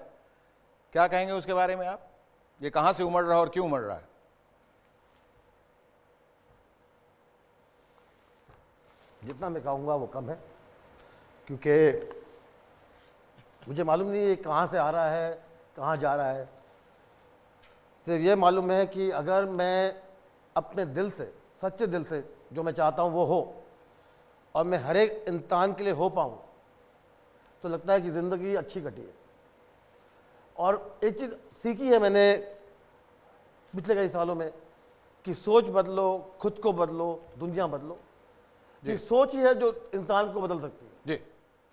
क्या कहेंगे उसके बारे में आप? ये कहाँ से उमड़ रहा है और क्यों उमड़ रहा है? जितना मैं कहूँगा वो कम है, क्योंकि मुझे मालूम नहीं ये कहाँ से आ रहा है, कहाँ जा रहा है। सिर्फ ये मालूम है कि अगर मैं अपने दिल से, सच्चे दिल से जो मैं चाहता हूँ वो हो और मैं हर एक इंसान के लिए हो पाऊँ, तो लगता है कि ज़िंदगी अच्छी कटी है। और एक चीज़ सीखी है मैंने पिछले कई सालों में कि सोच बदलो, खुद को बदलो, दुनिया बदलो। ये सोच ही है जो इंसान को बदल सकती है। जी,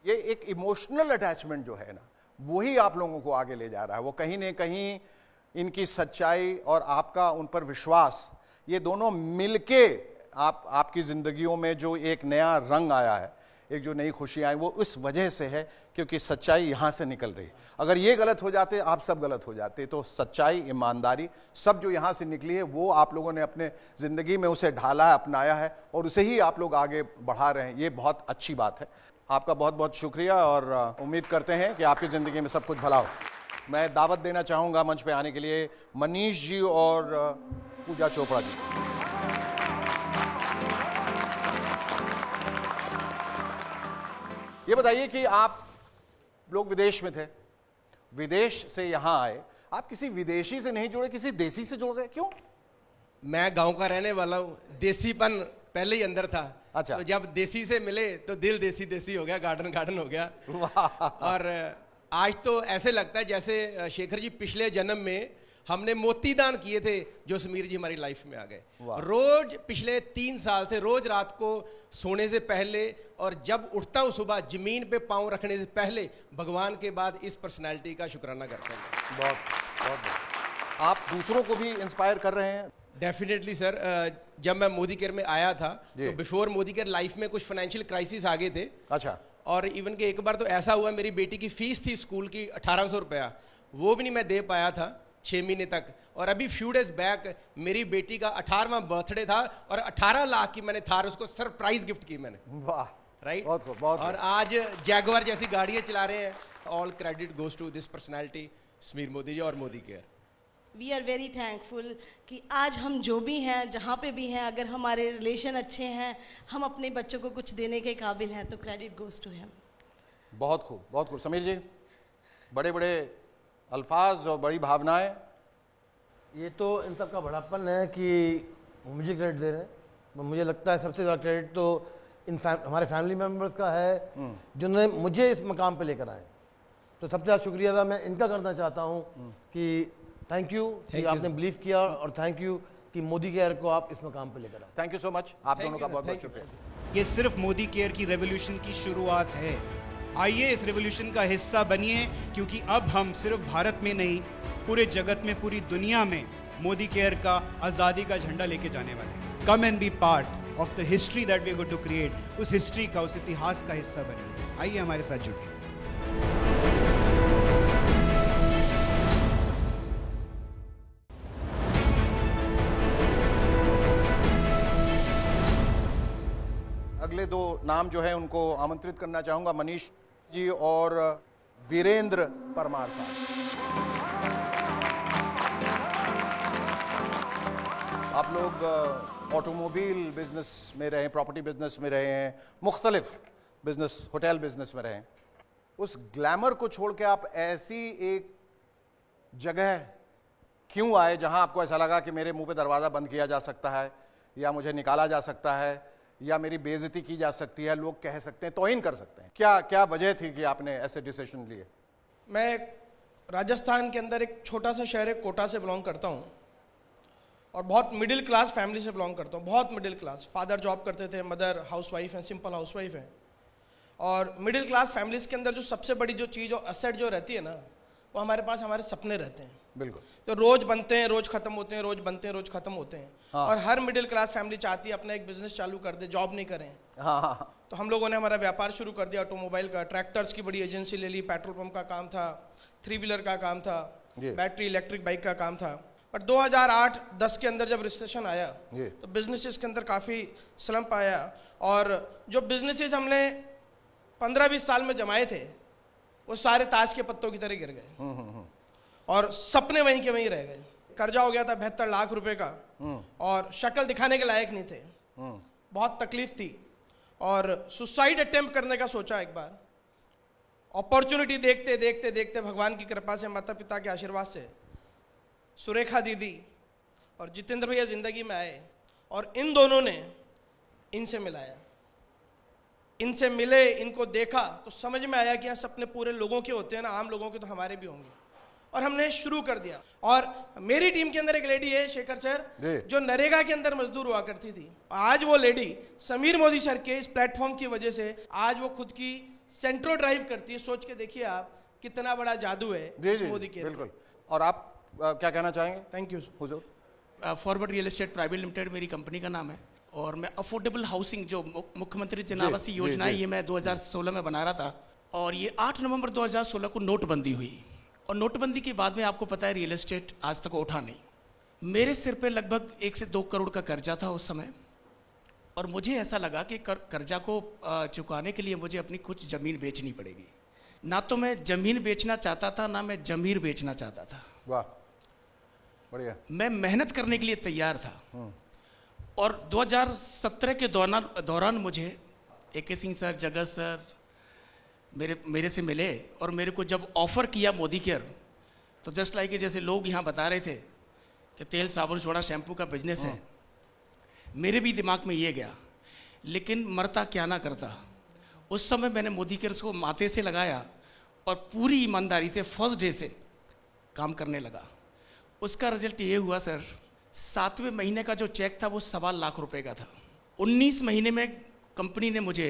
ये एक इमोशनल अटैचमेंट जो है ना, वही आप लोगों को आगे ले जा रहा है। वो कहीं न कहीं इनकी सच्चाई और आपका उन पर विश्वास, ये दोनों मिलके आपकी ज़िंदगियों में जो एक नया रंग आया है, एक जो नई खुशी आई, वो इस वजह से है क्योंकि सच्चाई यहाँ से निकल रही है। अगर ये गलत हो जाते, आप सब गलत हो जाते, तो सच्चाई, ईमानदारी सब जो यहाँ से निकली है वो आप लोगों ने अपने ज़िंदगी में उसे ढाला है, अपनाया है, और उसे ही आप लोग आगे बढ़ा रहे हैं। ये बहुत अच्छी बात है। आपका बहुत बहुत शुक्रिया और उम्मीद करते हैं कि आपकी ज़िंदगी में सब कुछ भला हो। मैं दावत देना चाहूँगा मंच पे आने के लिए मनीष जी और पूजा चोपड़ा जी। ये बताइए कि आप लोग विदेश में थे, विदेश से यहाँ आए, आप किसी विदेशी से नहीं जुड़े, किसी देसी से जुड़ गए, क्यों? मैं गांव का रहने वाला हूँ, देसीपन पहले ही अंदर था। अच्छा। तो जब देसी से मिले तो दिल देसी देसी हो गया, गार्डन गार्डन हो गया। और आज तो ऐसे लगता है जैसे शेखर जी पिछले जन्म में हमने मोती दान किए थे जो समीर जी हमारी लाइफ में आ गए। रोज पिछले 3 साल से रोज रात को सोने से पहले और जब उठता हूँ सुबह जमीन पे पांव रखने से पहले भगवान के बाद इस पर्सनालिटी का शुक्राना करता हूँ। बहुत आप दूसरों को भी इंस्पायर कर रहे हैं? Definitely sir. जब मैं मोदी केयर में आया था तो बिफोर मोदी केयर लाइफ में कुछ फाइनेंशियल क्राइसिस आ गए थे। अच्छा। और इवन के एक बार तो ऐसा हुआ, मेरी बेटी की फीस थी स्कूल की 1800 रुपया, वो भी नहीं मैं दे पाया था 6 महीने तक। और अभी फ्यू डेज बैक मेरी बेटी का 18वां बर्थडे था और 18 लाख की मैंने थार उसको सरप्राइज गिफ्ट की मैंने। वाह, राइट। बहुत और आज जैगुआर जैसी गाड़ियां चला रहे हैं। All credit goes to this personality Sameer Modi ji और Modi care. We are very thankful कि आज हम जो भी हैं, जहाँ पे भी हैं, अगर हमारे रिलेशन अच्छे हैं, हम अपने बच्चों को कुछ देने के काबिल हैं, तो क्रेडिट गोज टू हिम। बहुत खूब, बहुत खूब। समीर जी, बड़े बड़े अल्फाज और बड़ी भावनाएं। ये तो इन सब का बड़ापन है कि मुझे क्रेडिट दे रहे हैं। मुझे लगता है सबसे ज़्यादा क्रेडिट तो हमारे फैमिली मेम्बर्स का है जिन्होंने मुझे इस मकाम पे लेकर आए। तो सबसे ज़्यादा शुक्रिया अदा मैं इनका करना चाहता हूँ कि थैंक यू कि आपने बिलीव किया, और थैंक यू कि मोदी केयर को आप इस मकाम पे लेकर आए। Thank you so much. आप दोनों का बहुत बहुत शुक्रिया। ये सिर्फ मोदी केयर की रेवोल्यूशन की शुरुआत है। आइए इस रेवोल्यूशन का हिस्सा बनिए, क्योंकि अब हम सिर्फ भारत में नहीं, पूरे जगत में, पूरी दुनिया में मोदी केयर का आज़ादी का झंडा लेके जाने वाले हैं। Come and be part of the history that we are going to create. उस हिस्ट्री का, उस इतिहास का हिस्सा बनिए। आइए हमारे साथ जुड़िए। अगले दो नाम जो है उनको आमंत्रित करना चाहूंगा, मनीष जी और वीरेंद्र परमार साहब। आप लोग ऑटोमोबाइल बिजनेस में रहे, प्रॉपर्टी बिजनेस में रहे हैं, मुख्तलिफ बिजनेस, होटल बिजनेस में रहे हैं। उस ग्लैमर को छोड़ के आप ऐसी एक जगह क्यों आए जहां आपको ऐसा लगा कि मेरे मुंह पे दरवाज़ा बंद किया जा सकता है, या मुझे निकाला जा सकता है, या मेरी बेइज्जती की जा सकती है, लोग कह सकते हैं, तौहीन कर सकते हैं? क्या क्या वजह थी कि आपने ऐसे डिसीजन लिए? मैं राजस्थान के अंदर एक छोटा सा शहर है कोटा से बिलोंग करता हूँ, और बहुत मिडिल क्लास फैमिली से बिलोंग करता हूँ, बहुत मिडिल क्लास। फादर जॉब करते थे, मदर हाउसवाइफ हैं, सिंपल हाउसवाइफ हैं। और मिडिल क्लास फैमिलीज़ के अंदर जो सबसे बड़ी जो चीज़ और असेट जो रहती है ना, वो हमारे पास हमारे सपने रहते हैं। बिल्कुल। तो रोज़ बनते हैं, रोज़ ख़त्म होते हैं, रोज़ बनते हैं, रोज़ ख़त्म होते हैं। हाँ। और हर मिडिल क्लास फैमिली चाहती है अपना एक बिजनेस चालू कर दे, जॉब नहीं करें। हाँ हाँ। तो हम लोगों ने हमारा व्यापार शुरू कर दिया ऑटोमोबाइल का। ट्रैक्टर्स की बड़ी एजेंसी ले ली, पेट्रोल पंप का काम था, 3 व्हीलर का काम था, बैटरी इलेक्ट्रिक बाइक का काम था। पर 2008-10 के अंदर जब रिसेशन आया तो बिजनेसेस के अंदर काफ़ी स्लम्प आया, और जो बिजनेसेस हमने 15-20 साल में जमाए थे वो सारे ताश के पत्तों की तरह गिर गए, और सपने वहीं के वहीं रह गए। कर्जा हो गया था 72 लाख रुपए का, और शक्ल दिखाने के लायक नहीं थे। बहुत तकलीफ थी, और सुसाइड अटेम्प्ट करने का सोचा एक बार। अपॉर्चुनिटी देखते देखते देखते भगवान की कृपा से, माता पिता के आशीर्वाद से, सुरेखा दीदी और जितेंद्र भैया जिंदगी में आए, और इन दोनों ने इनसे मिलाया। इनसे मिले, इनको देखा तो समझ में आया कि यहाँ सपने पूरे लोगों के होते हैं ना, आम लोगों के, तो हमारे भी होंगे। और हमने शुरू कर दिया। और मेरी टीम के अंदर एक लेडी है, शेखर सर, जो नरेगा के अंदर मजदूर हुआ करती थी। आज वो लेडी समीर मोदी सर के इस प्लेटफॉर्म की वजह से आज वो खुद की सेंट्रो ड्राइव करती है। सोच के देखिए आप कितना बड़ा जादू है इस मोदी के। बिल्कुल। और आप क्या कहना चाहेंगे? Thank you Hazur. Forward real estate private limited मेरी कंपनी का नाम है, और मैं अफोर्डेबल हाउसिंग जो मुख्यमंत्री जन आवास योजना है, ये मैं 2016 में बना रहा था। और ये 8 नवंबर 2016 को नोटबंदी हुई, और नोटबंदी के बाद में आपको पता है रियल एस्टेट आज तक उठा नहीं। मेरे सिर पे लगभग 1 से 2 करोड़ का कर्जा था उस समय, और मुझे ऐसा लगा कि कर्जा को चुकाने के लिए मुझे अपनी कुछ ज़मीन बेचनी पड़ेगी। ना तो मैं ज़मीन बेचना चाहता था, ना मैं जमीर बेचना चाहता था। वाह, बढ़िया। मैं मेहनत करने के लिए तैयार था। और 2017 के दौरान मुझे AK सिंह सर, जगत सर मेरे से मिले, और मेरे को जब ऑफ़र किया मोदी केयर, तो जस्ट लाइक जैसे लोग यहाँ बता रहे थे कि तेल साबुन सोडा शैम्पू का बिजनेस है, मेरे भी दिमाग में ये गया, लेकिन मरता क्या ना करता। उस समय मैंने मोदी केयर को माथे से लगाया, और पूरी ईमानदारी से फर्स्ट डे से काम करने लगा। उसका रिजल्ट ये हुआ सर, 7वें महीने का जो चेक था वो 1.25 लाख रुपए का था। 19 महीने में कंपनी ने मुझे,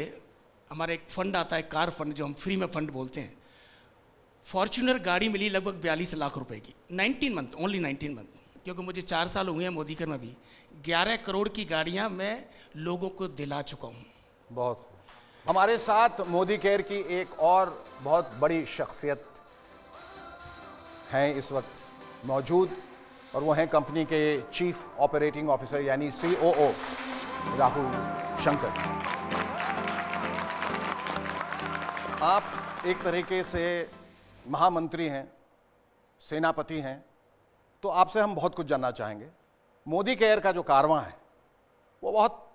हमारा एक फंड आता है कार फंड, जो हम फ्री में फंड बोलते हैं, फॉर्च्यूनर गाड़ी मिली लगभग 42 लाख रुपए की। 19 मंथ, ओनली 19 मंथ, क्योंकि मुझे 4 साल हुए हैं मोदी केयर में भी। 11 करोड़ की गाड़ियां मैं लोगों को दिला चुका हूँ। बहुत हमारे साथ मोदी केयर की एक और बहुत बड़ी शख्सियत हैं इस वक्त मौजूद, और वो हैं कंपनी के चीफ ऑपरेटिंग ऑफिसर यानी COO राहुल शंकर। आप एक तरीके से महामंत्री हैं, सेनापति हैं, तो आपसे हम बहुत कुछ जानना चाहेंगे। मोदी केयर का जो कारवां है वो बहुत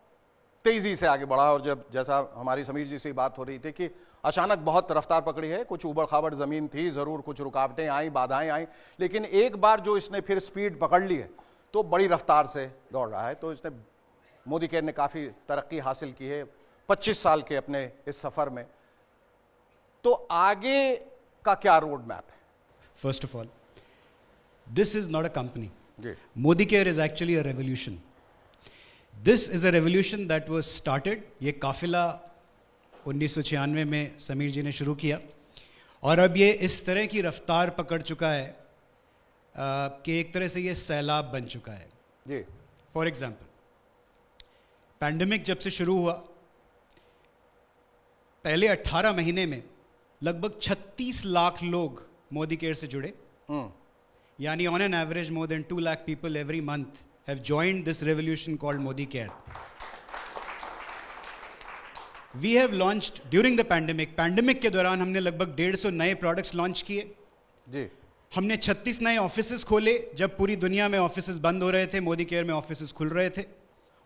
तेज़ी से आगे बढ़ा, और जब जैसा हमारी समीर जी से बात हो रही थी कि अचानक बहुत रफ्तार पकड़ी है, कुछ उबड़ खाबड़ ज़मीन थी ज़रूर, कुछ रुकावटें आई, बाधाएं आई, लेकिन एक बार जो इसने फिर स्पीड पकड़ ली है तो बड़ी रफ्तार से दौड़ रहा है। तो इसने, मोदी केयर ने काफ़ी तरक्की हासिल की है 25 साल के अपने इस सफ़र में। तो आगे का क्या रोड मैप है? First of all, this is not a company. Modi Care is actually a revolution. This is a revolution that was started. ये काफिला 1996 में समीर जी ने शुरू किया, और अब ये इस तरह की रफ्तार पकड़ चुका है कि एक तरह से ये सैलाब बन चुका है। जी। फॉर एग्जाम्पल, पैंडेमिक जब से शुरू हुआ, पहले 18 महीने में लगभग 36 लाख लोग मोदी केयर से जुड़े, यानी on an average more than 2 lakh people every month have joined this revolution called Modi Care. We have launched during the pandemic के दौरान हमने लगभग 150 नए प्रोडक्ट्स लॉन्च किए जी। हमने 36 नए ऑफिसेस खोले जब पूरी दुनिया में ऑफिसेस बंद हो रहे थे, मोदी केयर में ऑफिसेस खुल रहे थे।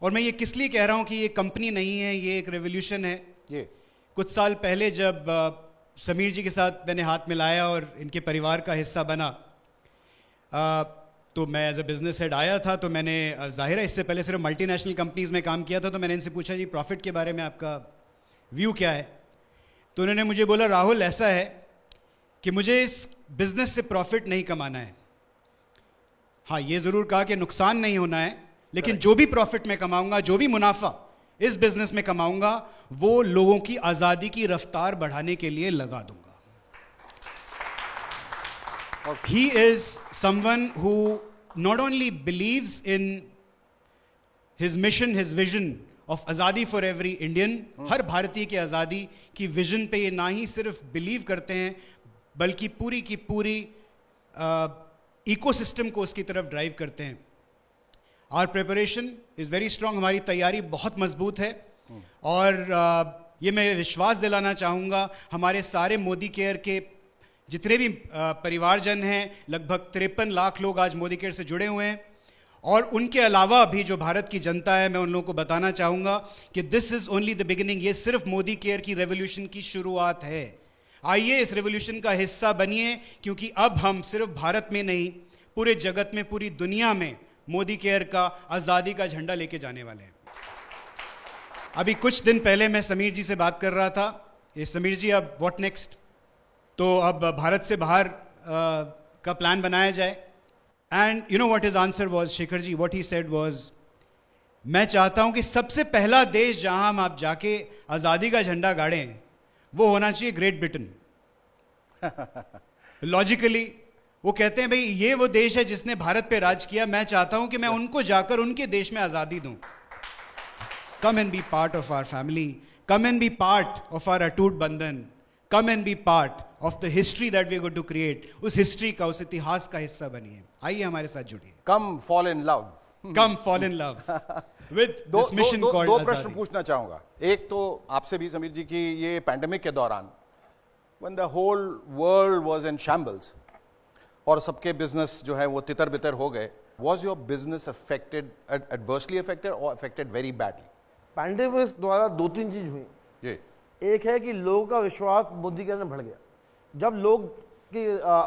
और मैं ये किस लिए कह रहा हूँ कि ये कंपनी नहीं है, ये एक रेवोल्यूशन है। ये कुछ साल पहले जब समीर जी के साथ मैंने हाथ मिलाया और इनके परिवार का हिस्सा बना, तो मैं एज अ बिजनेस हेड आया था, तो मैंने जाहिर है इससे पहले सिर्फ मल्टीनेशनल कंपनीज में काम किया था, तो मैंने इनसे पूछा जी प्रॉफिट के बारे में आपका व्यू क्या है। तो उन्होंने मुझे बोला राहुल ऐसा है कि मुझे इस बिजनेस से प्रॉफिट नहीं कमाना है, हाँ ये ज़रूर कहा कि नुकसान नहीं होना है, लेकिन जो भी प्रॉफिट मैं कमाऊंगा, जो भी मुनाफा इस बिजनेस में कमाऊंगा, वो लोगों की आज़ादी की रफ्तार बढ़ाने के लिए लगा दूंगा। He is someone who not only believes in his mission, his vision of आज़ादी for every Indian, हर भारतीय की आज़ादी की विजन पे ये ना ही सिर्फ बिलीव करते हैं, बल्कि पूरी की पूरी इकोसिस्टम को उसकी तरफ ड्राइव करते हैं। Our preparation is very strong, हमारी तैयारी बहुत मजबूत है। और ये मैं विश्वास दिलाना चाहूँगा हमारे सारे मोदी केयर के जितने भी परिवारजन हैं, लगभग 53 लाख लोग आज मोदी केयर से जुड़े हुए हैं, और उनके अलावा भी जो भारत की जनता है, मैं उन लोगों को बताना चाहूँगा कि this is only the beginning. ये सिर्फ मोदी केयर की रेवोल्यूशन की शुरुआत है। आइए इस रेवोल्यूशन का हिस्सा बनिए, क्योंकि अब हम सिर्फ भारत में नहीं, पूरे जगत में, पूरी दुनिया में मोदी केयर का आज़ादी का झंडा लेके जाने वाले हैं। अभी कुछ दिन पहले मैं समीर जी से बात कर रहा था, ये समीर जी अब व्हाट नेक्स्ट, तो अब भारत से बाहर का प्लान बनाया जाए। And you know what his answer was, Shekhar ji, what he said was, मैं चाहता हूं कि सबसे पहला देश जहां हम आप जाके आज़ादी का झंडा गाड़ें वो होना चाहिए ग्रेट ब्रिटेन। लॉजिकली वो कहते हैं भाई ये वो देश है जिसने भारत पे राज किया, मैं चाहता हूं कि मैं उनको जाकर उनके देश में आज़ादी दूं। Come and be part of our family, come and be part of our अटूट बंधन, come and be part of the history that we are going to create. उस हिस्ट्री का, उस इतिहास का हिस्सा बनिए। आइए हमारे साथ जुड़िए। Come fall in love, come fall in love with this mission called दो प्रश्न पूछना चाहूंगा। एक तो आपसे भी समीर जी की, ये पैंडेमिक के दौरान when the whole world was in shambles और सबके बिजनेस जो है वो तितर बितर हो गए, was your business affected, adversely affected or affected very badly? Pandemic द्वारा 2-3 चीज हुई। जी। एक है कि लोगों का विश्वास मोदी के अंदर बढ़ गया। जब लोग की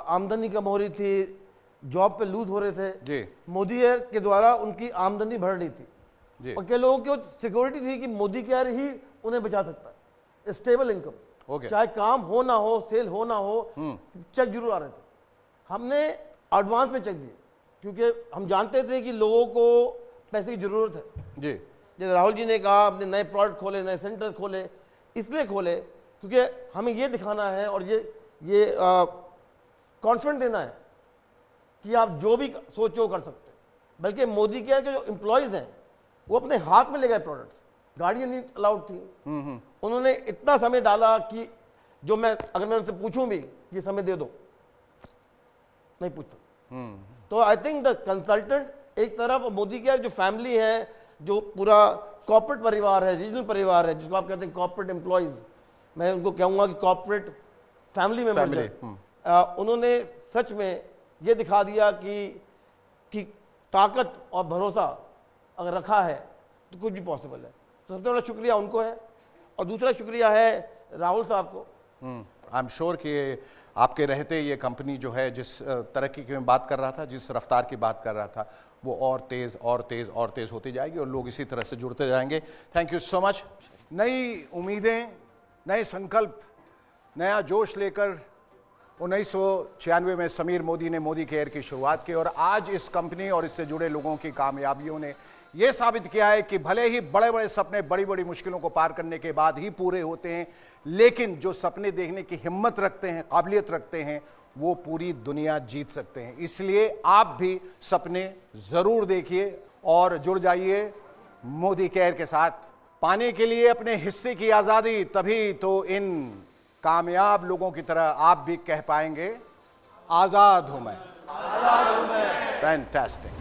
आमदनी कम हो रही थी, जॉब पे लूज हो रहे थे, जी, मोदी केयर के द्वारा उनकी आमदनी बढ़ रही थी जी। और के लोगों की सिक्योरिटी थी कि मोदी केयर ही उन्हें बचा सकता है, स्टेबल इनकम, चाहे काम हो ना हो, सेल हो ना हो, चेक जरूर आ रहे थे। हमने एडवांस में चेक दिए, क्योंकि हम जानते थे कि लोगों को पैसे की जरूरत है। जी। जैसे राहुल जी ने कहा, अपने नए प्रोडक्ट खोले, नए सेंटर खोले, इसलिए खोले क्योंकि हमें ये दिखाना है और ये कॉन्फिडेंस देना है कि आप जो भी सोचो कर सकते हैं। बल्कि मोदी केयर के जो एम्प्लॉयज़ हैं वो अपने हाथ में ले गए प्रोडक्ट्स, गाड़ियाँ नहीं अलाउड थी, उन्होंने इतना समय डाला कि जो अगर मैं उनसे पूछूं भी ये समय दे दो, नहीं पूछता। तो आई थिंक द कंसल्टेंट एक तरफ, मोदी केयर जो फैमिली है, जो पूरा कॉर्पोरेट परिवार है, रीजनल परिवार है, जिसको आप कहते हैं कॉर्पोरेट एम्प्लॉयज, मैं उनको कहूँगा कि कॉर्पोरेट फैमिली मेंबर, उन्होंने सच में ये दिखा दिया कि ताकत और भरोसा अगर रखा है तो कुछ भी पॉसिबल है। तो सबसे बड़ा शुक्रिया उनको है, और दूसरा शुक्रिया है राहुल साहब को। आई एम श्योर कि आपके रहते ये कंपनी जो है जिस तरक्की की मैं बात कर रहा था, जिस रफ्तार की बात कर रहा था, वो और तेज़ और तेज़ और तेज़ होती जाएगी और लोग इसी तरह से जुड़ते जाएंगे। Thank you so much. नई उम्मीदें, नए संकल्प, नया जोश लेकर 1996 में समीर मोदी ने मोदी केयर की शुरुआत की, और आज इस कंपनी और इससे जुड़े लोगों की कामयाबियों ने यह साबित किया है कि भले ही बड़े बड़े सपने बड़ी बड़ी मुश्किलों को पार करने के बाद ही पूरे होते हैं, लेकिन जो सपने देखने की हिम्मत रखते हैं, काबिलियत रखते हैं, वो पूरी दुनिया जीत सकते हैं। इसलिए आप भी सपने ज़रूर देखिए और जुड़ जाइए मोदी केयर के साथ, पाने के लिए अपने हिस्से की आज़ादी। तभी तो इन कामयाब लोगों की तरह आप भी कह पाएंगे, आज़ाद हूं मैं। फैंटास्टिक।